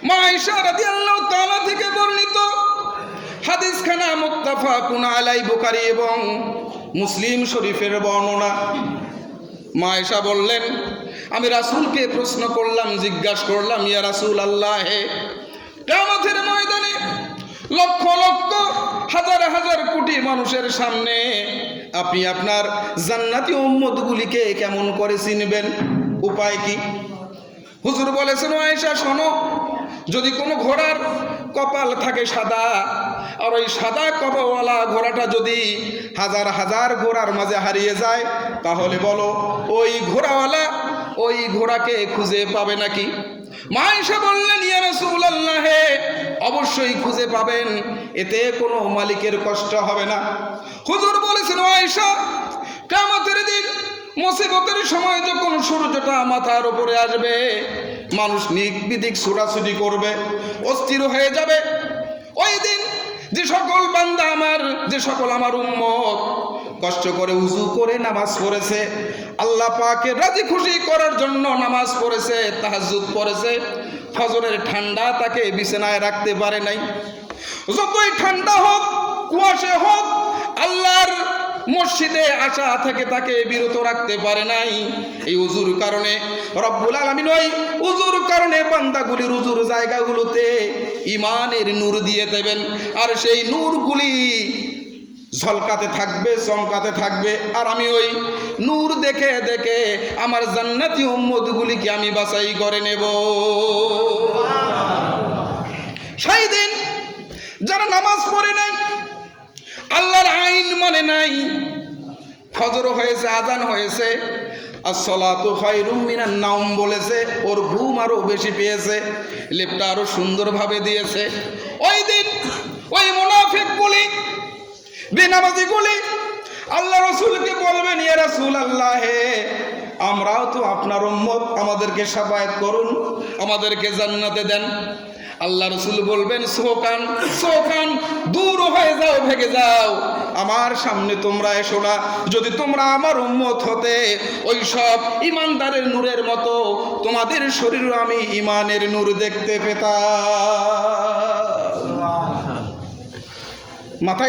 মা আয়েশা রাদিয়াল্লাহু তাআলা থেকে বর্ণিত হাদিসখানা মুত্তাফাকুন আলাই, বুখারী এবং মুসলিম শরীফের বর্ণনা। মা আয়েশা বললেন, আমি রাসূলকে প্রশ্ন করলাম, জিজ্ঞাসা করলাম, ইয়া রাসূলুল্লাহ, কিয়ামতের ময়দানে লক্ষ লক্ষ হাজার হাজার কোটি মানুষের সামনে আপনি আপনার জান্নাতি উম্মতগুলিকে কেমন করে চিনবেন, উপায় কি? হুজুর বলেছেন, আয়েশা শোনো, যদি কোনো ঘোড়ার কপাল থাকে সাদা, আর ওই সাদা কপালওয়ালা ঘোড়াটা যদি হাজার হাজার ঘোড়ার মাঝে হারিয়ে যায়, তাহলে বলো ওই ঘোড়াওয়ালা ওই ঘোড়াকে খুঁজে পাবে নাকি? মা আয়েশা বললেন, ইয়া রাসূলুল্লাহ, অবশ্যই খুঁজে পাবেন, এতে কোনো মালিকের কষ্ট হবে না। হুজুর বলেছেন, আয়েশা, কিয়ামতের দিন মুসিবতের সময় যখন সূর্যটা মাথার উপরে আসবে, মানুষ নিক বিদিক ছোটাছুটি করবে, অস্থির হয়ে যাবে। ওই দিন যে সকল বান্দা আমার, যে সকল আমার উম্মত কষ্ট করে উযু করে নামাজ পড়েছে, আল্লাহ পাকের রাজি খুশি করার জন্য নামাজ পড়েছে, তাহাজ্জুদ পড়েছে, ফজরের ঠান্ডা তাকে বিছানায় রাখতে পারে নাই, যতই ঠান্ডা হোক, কুয়াশা হোক, আল্লাহর মসজিদে আসা থেকে তাকে বিরত রাখতে পারে নাই। এই উযুর কারণে রব্বুল আলামিন ওই উযুর কারণে বান্দাগুলির উযুর জায়গাগুলোতে ঈমানের নূর দিয়ে দেবেন, আর সেই নূরগুলি ঝলকাতে থাকবে, চমকাতে থাকবে, আর আমি ওই নূর দেখে দেখে আমার জান্নাতি উম্মতগুলিকে আমি বাছাই করে নেব। সেই দিন যারা নামাজ পড়ে নাই, আল্লাহর আইন মানে নাই, ফজর হয়েছে, আজান হয়েছে, আসসালাতু খায়রুম মিনান নাওম বলেছে, ওর ঘুম আরো বেশি পেয়েছে, লেপটা আরো সুন্দরভাবে দিয়েছে, ওই দিন ওই মুনাফিকগুলি, বেনামাজিগুলি আল্লাহ রাসূলকে বলবেন, ইয়া রাসূলুল্লাহ, আমরাও তো আপনার উম্মত, আমাদেরকে শাফায়াত করুন, আমাদেরকে জান্নাতে দেন। আল্লাহ রাসূল বলবেন, সোকান সোকান, দূর হয়ে যাও, ভেগে যাও, আমার সামনে তোমরা এসো না। যদি তোমরা আমার উম্মত হতে, ওই সব ঈমানদারের নূরের মতো তোমাদের শরীরে আমি ঈমানের নূর দেখতে পেতাম। মাথায়